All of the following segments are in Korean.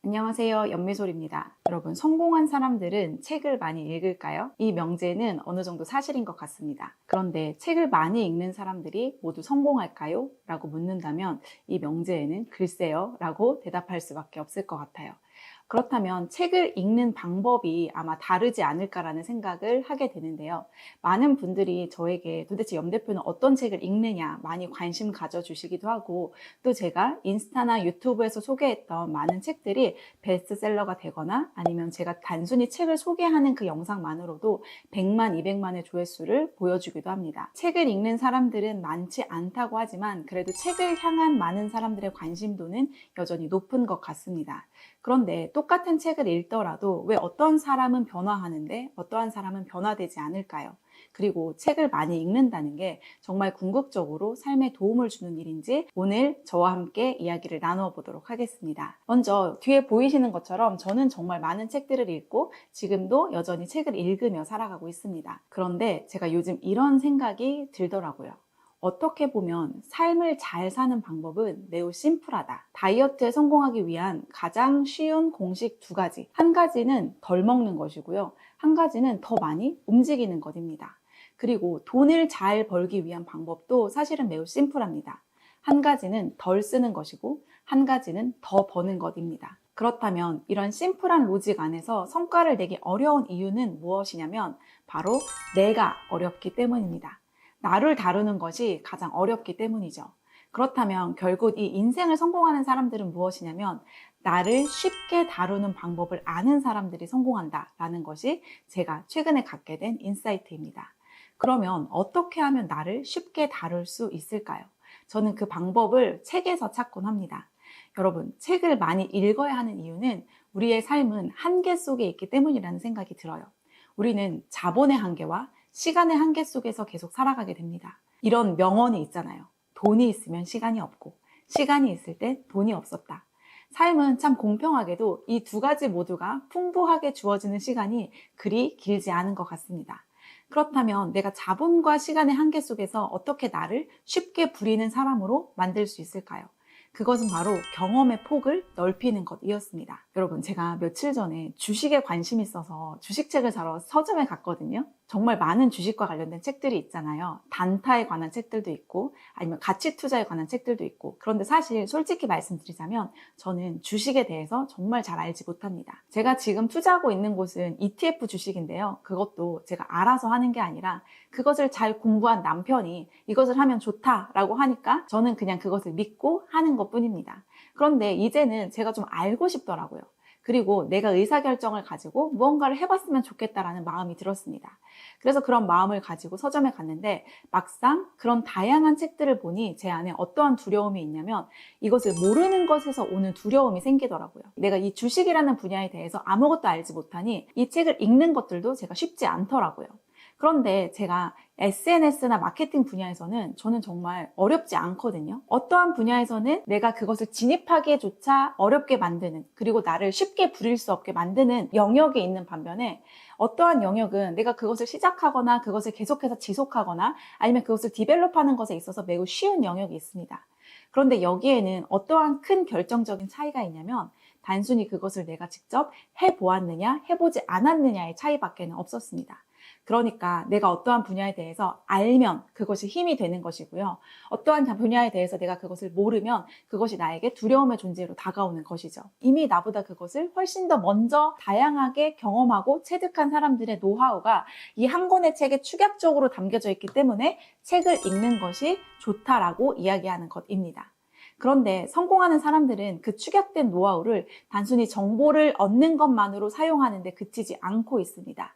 안녕하세요. 연미솔입니다. 여러분, 성공한 사람들은 책을 많이 읽을까요? 이 명제는 어느 정도 사실인 것 같습니다. 그런데 책을 많이 읽는 사람들이 모두 성공할까요? 라고 묻는다면 이 명제에는 글쎄요 라고 대답할 수밖에 없을 것 같아요. 그렇다면 책을 읽는 방법이 아마 다르지 않을까라는 생각을 하게 되는데요. 많은 분들이 저에게 도대체 염 대표는 어떤 책을 읽느냐 많이 관심 가져주시기도 하고, 또 제가 인스타나 유튜브에서 소개했던 많은 책들이 베스트셀러가 되거나 아니면 제가 단순히 책을 소개하는 그 영상만으로도 100만, 200만의 조회수를 보여주기도 합니다. 책을 읽는 사람들은 많지 않다고 하지만 그래도 책을 향한 많은 사람들의 관심도는 여전히 높은 것 같습니다. 그런데 똑같은 책을 읽더라도 왜 어떤 사람은 변화하는데 어떠한 사람은 변화되지 않을까요? 그리고 책을 많이 읽는다는 게 정말 궁극적으로 삶에 도움을 주는 일인지 오늘 저와 함께 이야기를 나누어 보도록 하겠습니다. 먼저 뒤에 보이시는 것처럼 저는 정말 많은 책들을 읽고 지금도 여전히 책을 읽으며 살아가고 있습니다. 그런데 제가 요즘 이런 생각이 들더라고요. 어떻게 보면 삶을 잘 사는 방법은 매우 심플하다. 다이어트에 성공하기 위한 가장 쉬운 공식 두 가지. 한 가지는 덜 먹는 것이고요. 한 가지는 더 많이 움직이는 것입니다. 그리고 돈을 잘 벌기 위한 방법도 사실은 매우 심플합니다. 한 가지는 덜 쓰는 것이고 한 가지는 더 버는 것입니다. 그렇다면 이런 심플한 로직 안에서 성과를 내기 어려운 이유는 무엇이냐면 바로 내가 어렵기 때문입니다. 나를 다루는 것이 가장 어렵기 때문이죠. 그렇다면 결국 이 인생을 성공하는 사람들은 무엇이냐면 나를 쉽게 다루는 방법을 아는 사람들이 성공한다라는 것이 제가 최근에 갖게 된 인사이트입니다. 그러면 어떻게 하면 나를 쉽게 다룰 수 있을까요? 저는 그 방법을 책에서 찾곤 합니다. 여러분, 책을 많이 읽어야 하는 이유는 우리의 삶은 한계 속에 있기 때문이라는 생각이 들어요. 우리는 자본의 한계와 시간의 한계 속에서 계속 살아가게 됩니다. 이런 명언이 있잖아요. 돈이 있으면 시간이 없고 시간이 있을 때 돈이 없었다. 삶은 참 공평하게도 이 두 가지 모두가 풍부하게 주어지는 시간이 그리 길지 않은 것 같습니다. 그렇다면 내가 자본과 시간의 한계 속에서 어떻게 나를 쉽게 부리는 사람으로 만들 수 있을까요? 그것은 바로 경험의 폭을 넓히는 것이었습니다. 여러분, 제가 며칠 전에 주식에 관심이 있어서 주식책을 사러 서점에 갔거든요. 정말 많은 주식과 관련된 책들이 있잖아요. 단타에 관한 책들도 있고 아니면 가치 투자에 관한 책들도 있고. 그런데 사실 솔직히 말씀드리자면 저는 주식에 대해서 정말 잘 알지 못합니다. 제가 지금 투자하고 있는 곳은 ETF 주식인데요. 그것도 제가 알아서 하는 게 아니라 그것을 잘 공부한 남편이 이것을 하면 좋다라고 하니까 저는 그냥 그것을 믿고 하는 것뿐입니다. 그런데 이제는 제가 좀 알고 싶더라고요. 그리고 내가 의사결정을 가지고 무언가를 해봤으면 좋겠다라는 마음이 들었습니다. 그래서 그런 마음을 가지고 서점에 갔는데 막상 그런 다양한 책들을 보니 제 안에 어떠한 두려움이 있냐면 이것을 모르는 것에서 오는 두려움이 생기더라고요. 내가 이 주식이라는 분야에 대해서 아무것도 알지 못하니 이 책을 읽는 것들도 제가 쉽지 않더라고요. 그런데 제가 SNS나 마케팅 분야에서는 저는 정말 어렵지 않거든요. 어떠한 분야에서는 내가 그것을 진입하기조차 어렵게 만드는, 그리고 나를 쉽게 부릴 수 없게 만드는 영역이 있는 반면에 어떠한 영역은 내가 그것을 시작하거나 그것을 계속해서 지속하거나 아니면 그것을 디벨롭하는 것에 있어서 매우 쉬운 영역이 있습니다. 그런데 여기에는 어떠한 큰 결정적인 차이가 있냐면 단순히 그것을 내가 직접 해보았느냐 해보지 않았느냐의 차이밖에는 없었습니다. 그러니까 내가 어떠한 분야에 대해서 알면 그것이 힘이 되는 것이고요. 어떠한 분야에 대해서 내가 그것을 모르면 그것이 나에게 두려움의 존재로 다가오는 것이죠. 이미 나보다 그것을 훨씬 더 먼저 다양하게 경험하고 체득한 사람들의 노하우가 이 한 권의 책에 축약적으로 담겨져 있기 때문에 책을 읽는 것이 좋다라고 이야기하는 것입니다. 그런데 성공하는 사람들은 그 축약된 노하우를 단순히 정보를 얻는 것만으로 사용하는 데 그치지 않고 있습니다.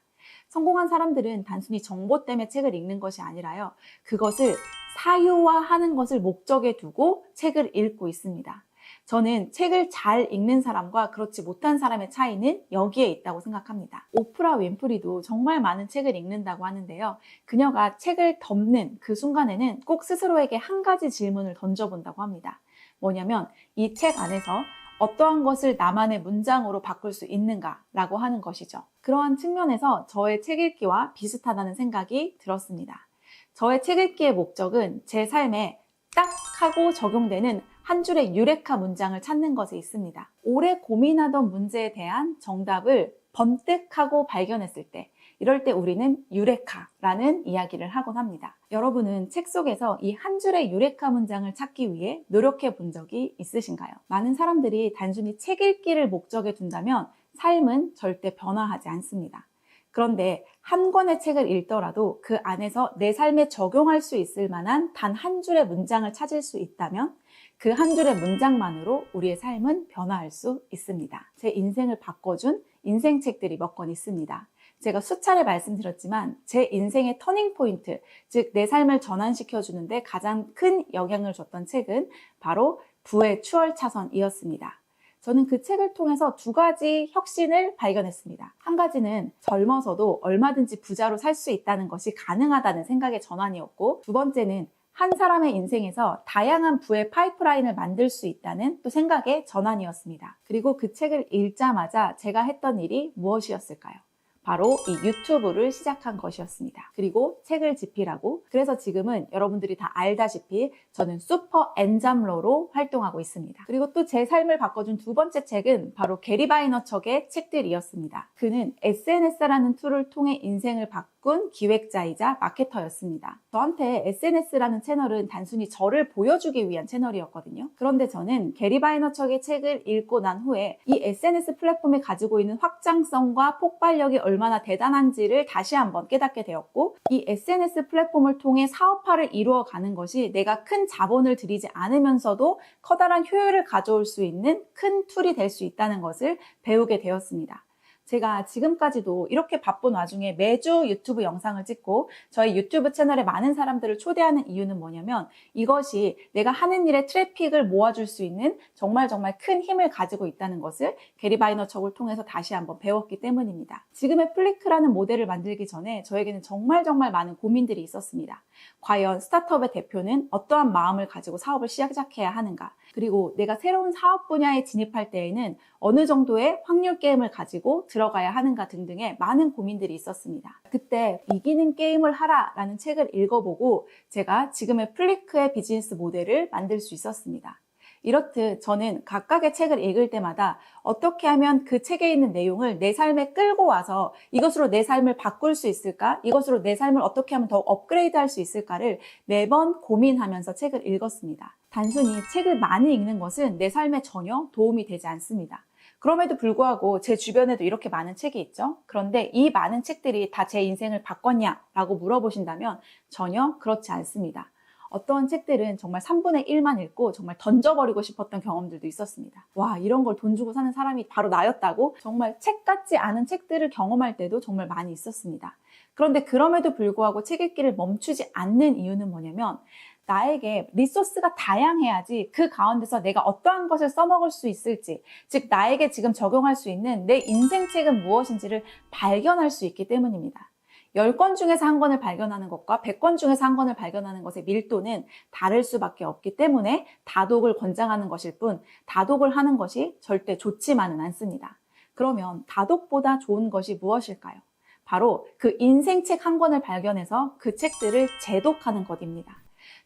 성공한 사람들은 단순히 정보 때문에 책을 읽는 것이 아니라요. 그것을 사유화하는 것을 목적에 두고 책을 읽고 있습니다. 저는 책을 잘 읽는 사람과 그렇지 못한 사람의 차이는 여기에 있다고 생각합니다. 오프라 윈프리도 정말 많은 책을 읽는다고 하는데요. 그녀가 책을 덮는 그 순간에는 꼭 스스로에게 한 가지 질문을 던져본다고 합니다. 뭐냐면 이 책 안에서 어떠한 것을 나만의 문장으로 바꿀 수 있는가라고 하는 것이죠. 그러한 측면에서 저의 책 읽기와 비슷하다는 생각이 들었습니다. 저의 책 읽기의 목적은 제 삶에 딱 하고 적용되는 한 줄의 유레카 문장을 찾는 것에 있습니다. 오래 고민하던 문제에 대한 정답을 번뜩하고 발견했을 때, 이럴 때 우리는 유레카라는 이야기를 하곤 합니다. 여러분은 책 속에서 이 한 줄의 유레카 문장을 찾기 위해 노력해 본 적이 있으신가요? 많은 사람들이 단순히 책 읽기를 목적에 둔다면 삶은 절대 변화하지 않습니다. 그런데 한 권의 책을 읽더라도 그 안에서 내 삶에 적용할 수 있을 만한 단 한 줄의 문장을 찾을 수 있다면 그 한 줄의 문장만으로 우리의 삶은 변화할 수 있습니다. 제 인생을 바꿔준 인생 책들이 몇 권 있습니다. 제가 수차례 말씀드렸지만 제 인생의 터닝 포인트, 즉 내 삶을 전환시켜주는데 가장 큰 영향을 줬던 책은 바로 부의 추월차선이었습니다. 저는 그 책을 통해서 두 가지 혁신을 발견했습니다. 한 가지는 젊어서도 얼마든지 부자로 살 수 있다는 것이 가능하다는 생각의 전환이었고, 두 번째는 한 사람의 인생에서 다양한 부의 파이프라인을 만들 수 있다는 또 생각의 전환이었습니다. 그리고 그 책을 읽자마자 제가 했던 일이 무엇이었을까요? 바로 이 유튜브를 시작한 것이었습니다. 그리고 책을 집필하고, 그래서 지금은 여러분들이 다 알다시피 저는 슈퍼 엔잡러로 활동하고 있습니다. 그리고 또 제 삶을 바꿔준 두 번째 책은 바로 게리 바이너척의 책들이었습니다. 그는 SNS라는 툴을 통해 인생을 바꾼 기획자이자 마케터였습니다. 저한테 SNS라는 채널은 단순히 저를 보여주기 위한 채널이었거든요. 그런데 저는 게리 바이너척의 책을 읽고 난 후에 이 SNS 플랫폼이 가지고 있는 확장성과 폭발력이 얼마나 대단한지를 다시 한번 깨닫게 되었고, 이 SNS 플랫폼을 통해 사업화를 이루어가는 것이 내가 큰 자본을 들이지 않으면서도 커다란 효율을 가져올 수 있는 큰 툴이 될 수 있다는 것을 배우게 되었습니다. 제가 지금까지도 이렇게 바쁜 와중에 매주 유튜브 영상을 찍고 저희 유튜브 채널에 많은 사람들을 초대하는 이유는 뭐냐면, 이것이 내가 하는 일에 트래픽을 모아줄 수 있는 정말 큰 힘을 가지고 있다는 것을 게리 바이너척을 통해서 다시 한번 배웠기 때문입니다. 지금의 플리크라는 모델을 만들기 전에 저에게는 정말 많은 고민들이 있었습니다. 과연 스타트업의 대표는 어떠한 마음을 가지고 사업을 시작해야 하는가? 그리고 내가 새로운 사업 분야에 진입할 때에는 어느 정도의 확률 게임을 가지고 들어가야 하는가 등등의 많은 고민들이 있었습니다. 그때 이기는 게임을 하라 라는 책을 읽어보고 제가 지금의 플리크의 비즈니스 모델을 만들 수 있었습니다. 이렇듯 저는 각각의 책을 읽을 때마다 어떻게 하면 그 책에 있는 내용을 내 삶에 끌고 와서 이것으로 내 삶을 바꿀 수 있을까? 이것으로 내 삶을 어떻게 하면 더 업그레이드할 수 있을까를 매번 고민하면서 책을 읽었습니다. 단순히 책을 많이 읽는 것은 내 삶에 전혀 도움이 되지 않습니다. 그럼에도 불구하고 제 주변에도 이렇게 많은 책이 있죠. 그런데 이 많은 책들이 다 제 인생을 바꿨냐라고 물어보신다면 전혀 그렇지 않습니다. 어떠한 책들은 정말 3분의 1만 읽고 정말 던져버리고 싶었던 경험들도 있었습니다. 와, 이런 걸 돈 주고 사는 사람이 바로 나였다고? 정말 책 같지 않은 책들을 경험할 때도 정말 많이 있었습니다. 그런데 그럼에도 불구하고 책 읽기를 멈추지 않는 이유는 뭐냐면, 나에게 리소스가 다양해야지 그 가운데서 내가 어떠한 것을 써먹을 수 있을지, 즉 나에게 지금 적용할 수 있는 내 인생책은 무엇인지를 발견할 수 있기 때문입니다. 10권 중에서 한 권을 발견하는 것과 100권 중에서 한 권을 발견하는 것의 밀도는 다를 수밖에 없기 때문에 다독을 권장하는 것일 뿐, 다독을 하는 것이 절대 좋지만은 않습니다. 그러면 다독보다 좋은 것이 무엇일까요? 바로 그 인생책 한 권을 발견해서 그 책들을 재독하는 것입니다.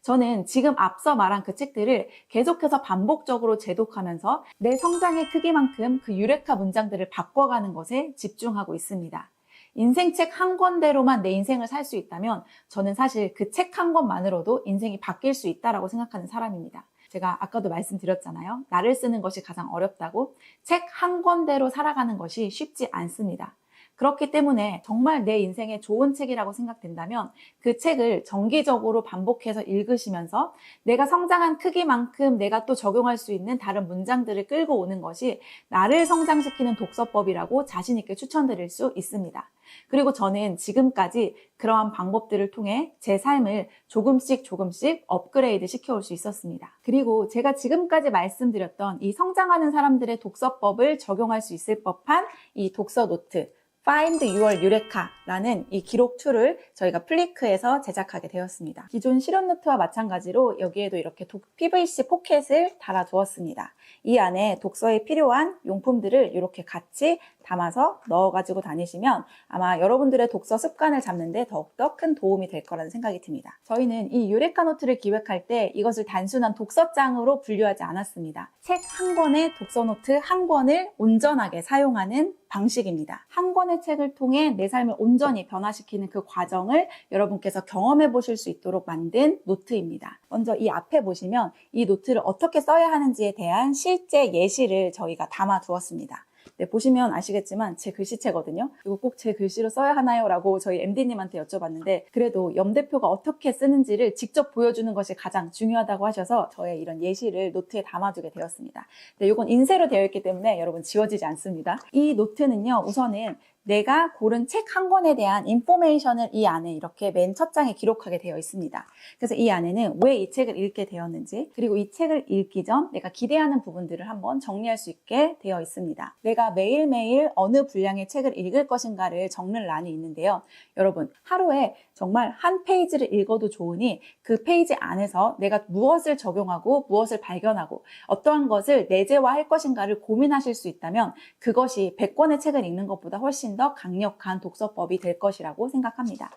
저는 지금 앞서 말한 그 책들을 계속해서 반복적으로 재독하면서 내 성장의 크기만큼 그 유레카 문장들을 바꿔가는 것에 집중하고 있습니다. 인생책 한 권대로만 내 인생을 살 수 있다면 저는 사실 그 책 한 권만으로도 인생이 바뀔 수 있다고 생각하는 사람입니다. 제가 아까도 말씀드렸잖아요. 나를 쓰는 것이 가장 어렵다고. 책 한 권대로 살아가는 것이 쉽지 않습니다. 그렇기 때문에 정말 내 인생에 좋은 책이라고 생각된다면 그 책을 정기적으로 반복해서 읽으시면서 내가 성장한 크기만큼 내가 또 적용할 수 있는 다른 문장들을 끌고 오는 것이 나를 성장시키는 독서법이라고 자신 있게 추천드릴 수 있습니다. 그리고 저는 지금까지 그러한 방법들을 통해 제 삶을 조금씩 업그레이드 시켜올 수 있었습니다. 그리고 제가 지금까지 말씀드렸던 이 성장하는 사람들의 독서법을 적용할 수 있을 법한 이 독서 노트, Find Your Eureka라는 이 기록 툴을 저희가 플리크에서 제작하게 되었습니다. 기존 실용 노트와 마찬가지로 여기에도 이렇게 PVC 포켓을 달아 두었습니다. 이 안에 독서에 필요한 용품들을 이렇게 같이 담아서 넣어가지고 다니시면 아마 여러분들의 독서 습관을 잡는데 더욱더 큰 도움이 될 거라는 생각이 듭니다. 저희는 이 유레카 노트를 기획할 때 이것을 단순한 독서장으로 분류하지 않았습니다. 책 한 권의 독서 노트 한 권을 온전하게 사용하는 방식입니다. 한 권의 책을 통해 내 삶을 온전히 변화시키는 그 과정을 여러분께서 경험해 보실 수 있도록 만든 노트입니다. 먼저 이 앞에 보시면 이 노트를 어떻게 써야 하는지에 대한 실제 예시를 저희가 담아 두었습니다. 네, 보시면 아시겠지만 제 글씨체거든요. 이거 꼭 제 글씨로 써야 하나요? 라고 저희 MD님한테 여쭤봤는데 그래도 염 대표가 어떻게 쓰는지를 직접 보여주는 것이 가장 중요하다고 하셔서 저의 이런 예시를 노트에 담아두게 되었습니다. 네, 이건 인쇄로 되어 있기 때문에 여러분 지워지지 않습니다. 이 노트는요, 우선은 내가 고른 책 한 권에 대한 인포메이션을 이 안에 이렇게 맨 첫 장에 기록하게 되어 있습니다. 그래서 이 안에는 왜 이 책을 읽게 되었는지, 그리고 이 책을 읽기 전 내가 기대하는 부분들을 한번 정리할 수 있게 되어 있습니다. 내가 매일매일 어느 분량의 책을 읽을 것인가를 적는 란이 있는데요. 여러분, 하루에 정말 한 페이지를 읽어도 좋으니 그 페이지 안에서 내가 무엇을 적용하고 무엇을 발견하고 어떠한 것을 내재화할 것인가를 고민하실 수 있다면 그것이 100권의 책을 읽는 것보다 훨씬 더 강력한 독서법이 될 것이라고 생각합니다.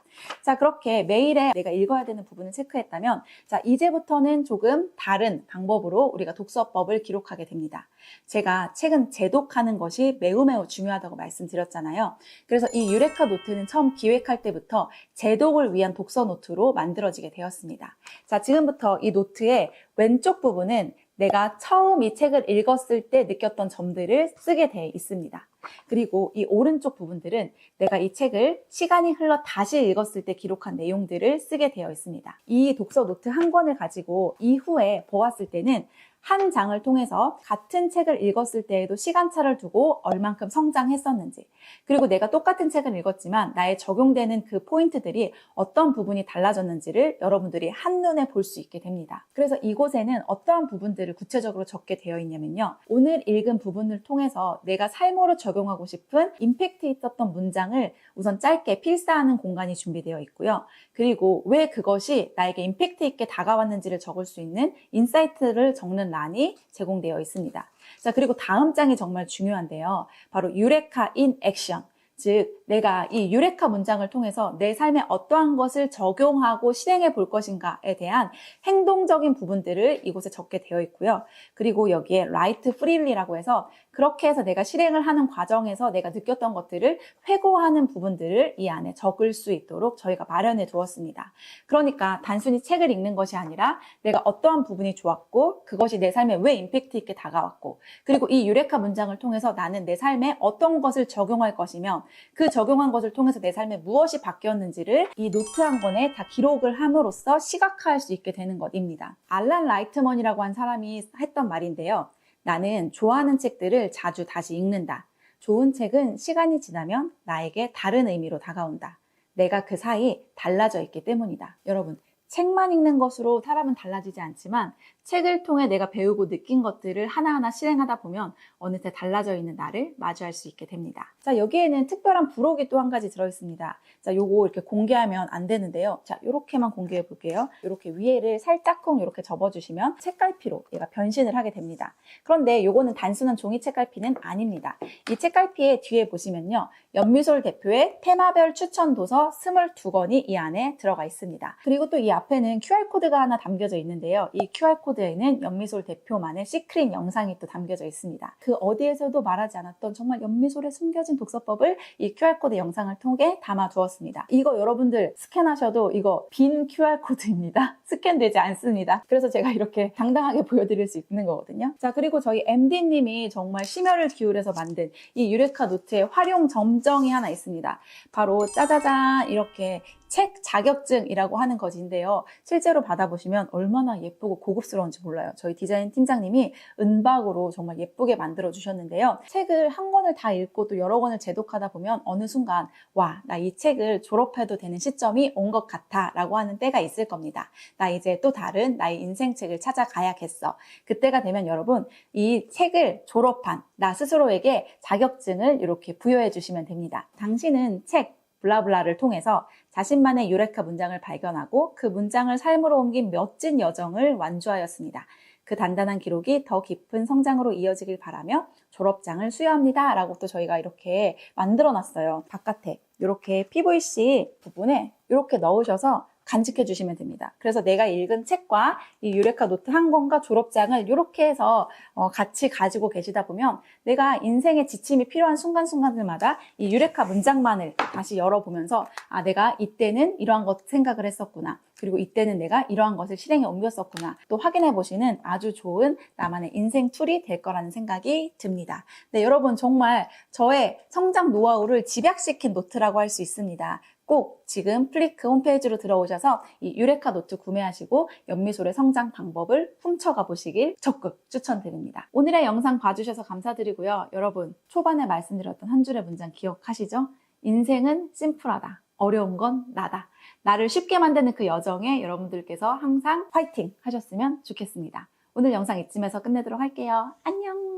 자, 그렇게 매일에 내가 읽어야 되는 부분을 체크했다면 자, 이제부터는 조금 다른 방법으로 우리가 독서법을 기록하게 됩니다. 제가 책은 재독하는 것이 매우 중요하다고 말씀드렸잖아요. 그래서 이 유레카 노트는 처음 기획할 때부터 재독을 위한 독서 노트로 만들어지게 되었습니다. 자, 지금부터 이 노트의 왼쪽 부분은 내가 처음 이 책을 읽었을 때 느꼈던 점들을 쓰게 돼 있습니다. 그리고 이 오른쪽 부분들은 내가 이 책을 시간이 흘러 다시 읽었을 때 기록한 내용들을 쓰게 되어 있습니다. 이 독서 노트 한 권을 가지고 이후에 보았을 때는 한 장을 통해서 같은 책을 읽었을 때에도 시간차를 두고 얼만큼 성장했었는지, 그리고 내가 똑같은 책을 읽었지만 나의 적용되는 그 포인트들이 어떤 부분이 달라졌는지를 여러분들이 한눈에 볼 수 있게 됩니다. 그래서 이곳에는 어떠한 부분들을 구체적으로 적게 되어 있냐면요, 오늘 읽은 부분을 통해서 내가 삶으로 적용하고 싶은 임팩트 있었던 문장을 우선 짧게 필사하는 공간이 준비되어 있고요. 그리고 왜 그것이 나에게 임팩트 있게 다가왔는지를 적을 수 있는 인사이트를 적는 란이 제공되어 있습니다. 자, 그리고 다음 장이 정말 중요한데요. 바로 유레카 인 액션. 즉, 내가 이 유레카 문장을 통해서 내 삶에 어떠한 것을 적용하고 실행해 볼 것인가에 대한 행동적인 부분들을 이곳에 적게 되어 있고요. 그리고 여기에 write freely라고 해서 그렇게 해서 내가 실행을 하는 과정에서 내가 느꼈던 것들을 회고하는 부분들을 이 안에 적을 수 있도록 저희가 마련해 두었습니다. 그러니까 단순히 책을 읽는 것이 아니라 내가 어떠한 부분이 좋았고 그것이 내 삶에 왜 임팩트 있게 다가왔고, 그리고 이 유레카 문장을 통해서 나는 내 삶에 어떤 것을 적용할 것이며 그 적용한 것을 통해서 내 삶에 무엇이 바뀌었는지를 이 노트 한 권에 다 기록을 함으로써 시각화할 수 있게 되는 것입니다. 알란 라이트먼이라고 한 사람이 했던 말인데요. 나는 좋아하는 책들을 자주 다시 읽는다. 좋은 책은 시간이 지나면 나에게 다른 의미로 다가온다. 내가 그 사이 달라져 있기 때문이다. 여러분, 책만 읽는 것으로 사람은 달라지지 않지만 책을 통해 내가 배우고 느낀 것들을 하나하나 실행하다 보면 어느새 달라져 있는 나를 마주할 수 있게 됩니다. 자, 여기에는 특별한 부록이 또 한 가지 들어있습니다. 자, 요거 이렇게 공개하면 안 되는데요. 자, 요렇게만 공개해 볼게요. 요렇게 위에를 살짝쿵 요렇게 접어주시면 책갈피로 얘가 변신을 하게 됩니다. 그런데 요거는 단순한 종이 책갈피는 아닙니다. 이 책갈피의 뒤에 보시면요, 연미솔 대표의 테마별 추천 도서 22권이 이 안에 들어가 있습니다. 그리고 또 이 앞에는 QR코드가 하나 담겨져 있는데요. 이 QR코드에는 연미솔 대표만의 시크릿 영상이 또 담겨져 있습니다. 그 어디에서도 말하지 않았던 정말 연미솔에 숨겨진 독서법을 이 QR코드 영상을 통해 담아 두었습니다. 이거 여러분들 스캔하셔도 이거 빈 QR코드입니다. 스캔되지 않습니다. 그래서 제가 이렇게 당당하게 보여드릴 수 있는 거거든요. 자, 그리고 저희 MD님이 정말 심혈을 기울여서 만든 이 유레카 노트의 활용 점정이 하나 있습니다. 바로 짜자잔, 이렇게 책 자격증이라고 하는 것인데요. 실제로 받아보시면 얼마나 예쁘고 고급스러운지 몰라요. 저희 디자인 팀장님이 은박으로 정말 예쁘게 만들어 주셨는데요. 책을 한 권을 다 읽고 또 여러 권을 재독하다 보면 어느 순간 와, 나 이 책을 졸업해도 되는 시점이 온 것 같아 라고 하는 때가 있을 겁니다. 나 이제 또 다른 나의 인생책을 찾아가야겠어. 그때가 되면 여러분, 이 책을 졸업한 나 스스로에게 자격증을 이렇게 부여해 주시면 됩니다. 당신은 책 블라블라를 통해서 자신만의 유레카 문장을 발견하고 그 문장을 삶으로 옮긴 멋진 여정을 완주하였습니다. 그 단단한 기록이 더 깊은 성장으로 이어지길 바라며 졸업장을 수여합니다. 라고 또 저희가 이렇게 만들어 놨어요. 바깥에 이렇게 PVC 부분에 이렇게 넣으셔서 간직해 주시면 됩니다. 그래서 내가 읽은 책과 이 유레카 노트 한 권과 졸업장을 이렇게 해서 같이 가지고 계시다 보면 내가 인생의 지침이 필요한 순간순간들마다 이 유레카 문장만을 다시 열어보면서 아, 내가 이때는 이러한 것 생각을 했었구나. 그리고 이때는 내가 이러한 것을 실행에 옮겼었구나. 또 확인해 보시는 아주 좋은 나만의 인생 툴이 될 거라는 생각이 듭니다. 네, 여러분 정말 저의 성장 노하우를 집약시킨 노트라고 할 수 있습니다. 꼭 지금 플리크 홈페이지로 들어오셔서 이 유레카 노트 구매하시고 연미솔의 성장 방법을 훔쳐가 보시길 적극 추천드립니다. 오늘의 영상 봐주셔서 감사드리고요. 여러분 초반에 말씀드렸던 한 줄의 문장 기억하시죠? 인생은 심플하다. 어려운 건 나다. 나를 쉽게 만드는 그 여정에 여러분들께서 항상 화이팅 하셨으면 좋겠습니다. 오늘 영상 이쯤에서 끝내도록 할게요. 안녕!